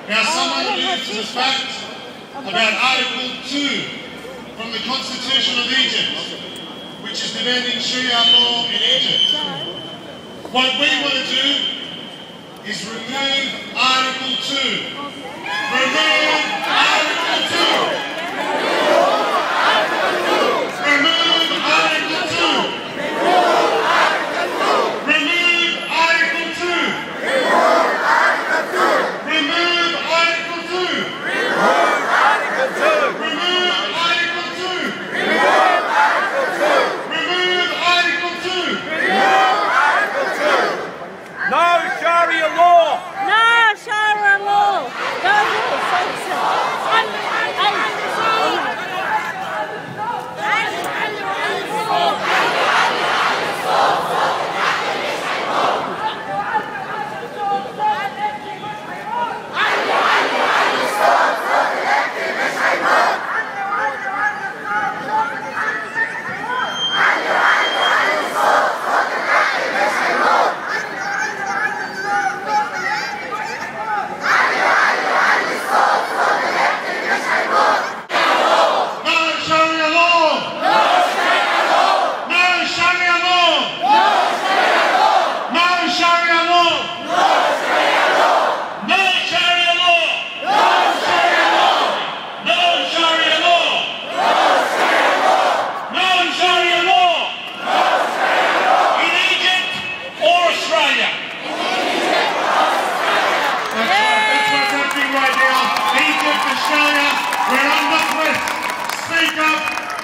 Now, someone alludes to the fact about Article 2 from the Constitution of Egypt, which is demanding Sharia law in Egypt. What we want to do is remove Article 2. Remove Article 2. Remove Article 2. Remove Article 2. Remove Article 2. Remove Article 2. Remove Article 2. Remove Article 2. Remove Article 2. Remove Article 2. Remove Article 2. No Sharia law. No Sharia law.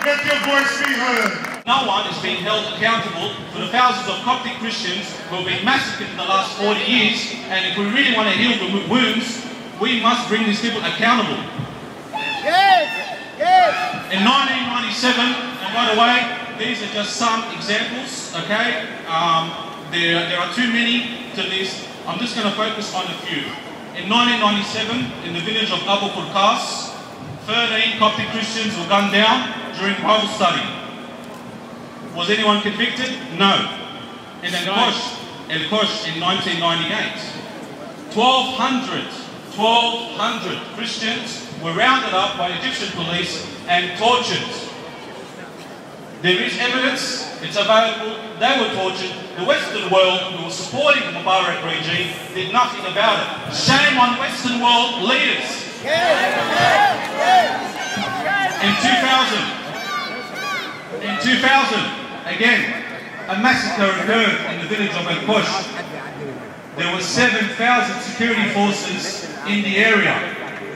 Let your voice be heard. No one is being held accountable for the thousands of Coptic Christians who have been massacred in the last 40 years, and if we really want to heal the wounds, we must bring these people accountable. Yes! Yes! In 1997, and by the way, these are just some examples, okay? There are too many to this. I'm just going to focus on a few. In 1997, in the village of Abu Qurqas, 13 Coptic Christians were gunned down during Bible study. Was anyone convicted? No. In El Kosh in 1998, 1,200 Christians were rounded up by Egyptian police and tortured. There is evidence, it's available, they were tortured. The Western world, who was supporting the Mubarak regime, did nothing about it. Shame on Western world leaders. In 2000, again, a massacre occurred in the village of El Kosh. There were 7,000 security forces in the area.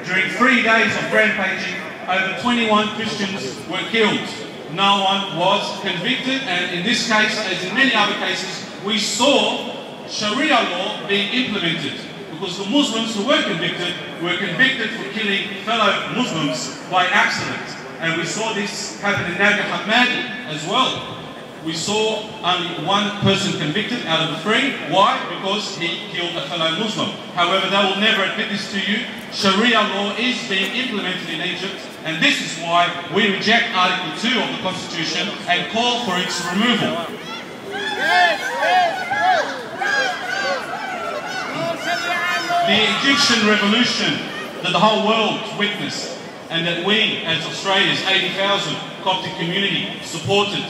During 3 days of rampaging, over 21 Christians were killed. No one was convicted, and in this case, as in many other cases, we saw Sharia law being implemented, because the Muslims who were convicted for killing fellow Muslims by accident. And we saw this happen in Naga Hamadi as well. We saw only one person convicted out of the 3. Why? Because he killed a fellow Muslim. However, they will never admit this to you. Sharia law is being implemented in Egypt, and this is why we reject Article 2 of the Constitution and call for its removal. The Egyptian revolution that the whole world witnessed, and that we, as Australia's 80,000 Coptic community, supported,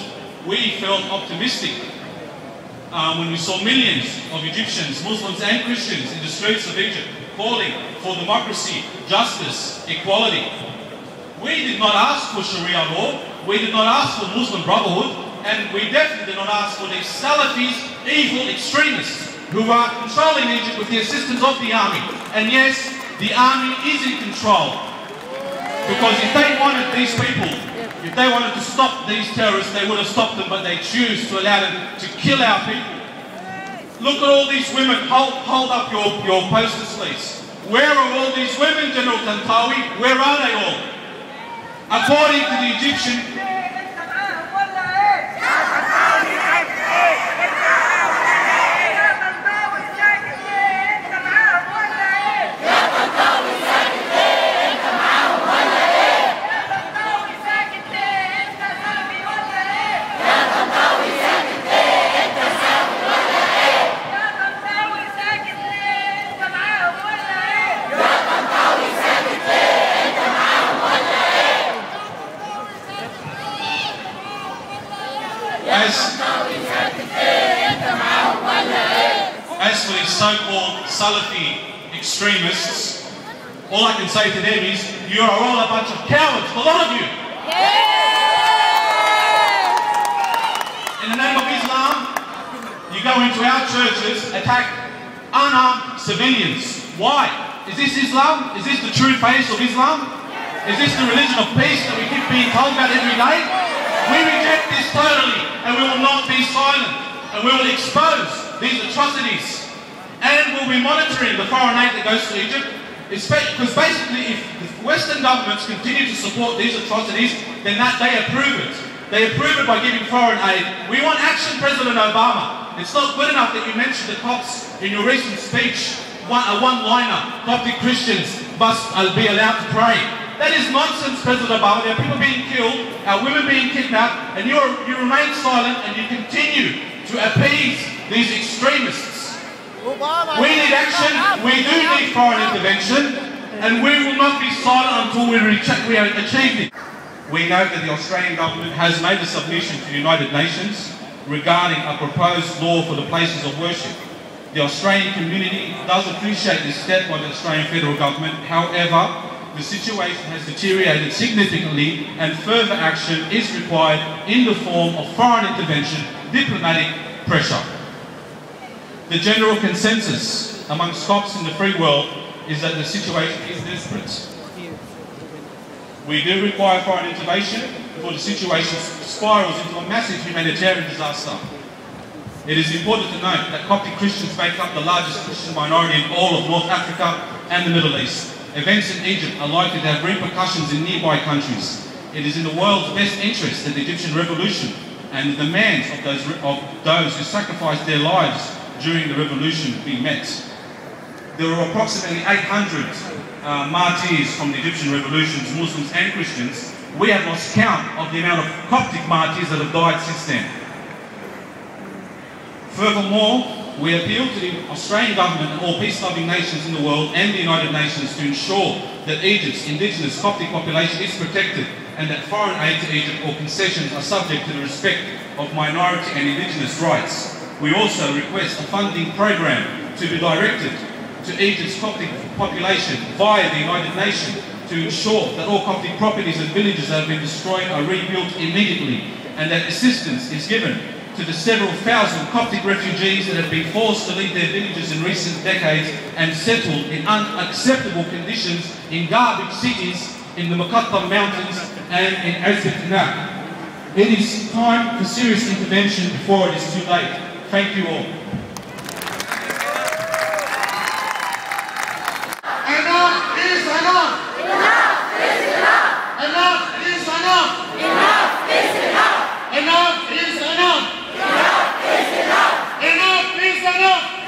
we felt optimistic when we saw millions of Egyptians, Muslims and Christians in the streets of Egypt calling for democracy, justice, equality. We did not ask for Sharia law, we did not ask for Muslim Brotherhood, and we definitely did not ask for these Salafis, evil extremists, who are controlling Egypt with the assistance of the army. And yes, the army is in control. Because if they wanted these people, if they wanted to stop these terrorists, they would have stopped them, but they choose to allow them to kill our people. Look at all these women. Hold up your posters, please. Where are all these women, General Tantawi? Where are they all? According to the Egyptian... As for these so-called Salafi extremists, all I can say to them is, you are all a bunch of cowards, a lot of you. In the name of Islam, you go into our churches, attack unarmed civilians. Why? Is this Islam? Is this the true face of Islam? Is this the religion of peace that we keep being told about every day? We reject this totally, and we will not be silent, and we will expose these atrocities, and we'll be monitoring the foreign aid that goes to Egypt, because basically if the Western governments continue to support these atrocities, then that they approve it. They approve it by giving foreign aid. We want action, President Obama. It's not good enough that you mentioned the Copts in your recent speech, a one-liner, Coptic Christians must be allowed to pray. That is nonsense, President Obama. There are people being killed, our women being kidnapped, and you remain silent and you continue to appease these extremists. We need action, we do need foreign intervention, and we will not be silent until we achieve it. We know that the Australian government has made a submission to the United Nations regarding a proposed law for the places of worship. The Australian community does appreciate this step by the Australian federal government. However, the situation has deteriorated significantly and further action is required in the form of foreign intervention, diplomatic pressure. The general consensus amongst Copts in the free world is that the situation is desperate. We do require foreign intervention before the situation spirals into a massive humanitarian disaster. It is important to note that Coptic Christians make up the largest Christian minority in all of North Africa and the Middle East. Events in Egypt are likely to have repercussions in nearby countries. It is in the world's best interest that the Egyptian revolution and the demands of those who sacrificed their lives during the revolution be met. There were approximately 800 martyrs from the Egyptian revolutions, Muslims and Christians. We have lost count of the amount of Coptic martyrs that have died since then. Furthermore, we appeal to the Australian government and all peace-loving nations in the world and the United Nations to ensure that Egypt's indigenous Coptic population is protected and that foreign aid to Egypt or concessions are subject to the respect of minority and indigenous rights. We also request a funding program to be directed to Egypt's Coptic population via the United Nations to ensure that all Coptic properties and villages that have been destroyed are rebuilt immediately, and that assistance is given to the several thousand Coptic refugees that have been forced to leave their villages in recent decades and settled in unacceptable conditions in garbage cities in the Muqattam Mountains and in Azbek. It is time for serious intervention before it is too late. Thank you all. Enough is enough! Enough is enough! Enough is enough! Enough is enough! Enough is enough! Enough is enough! Enough is enough!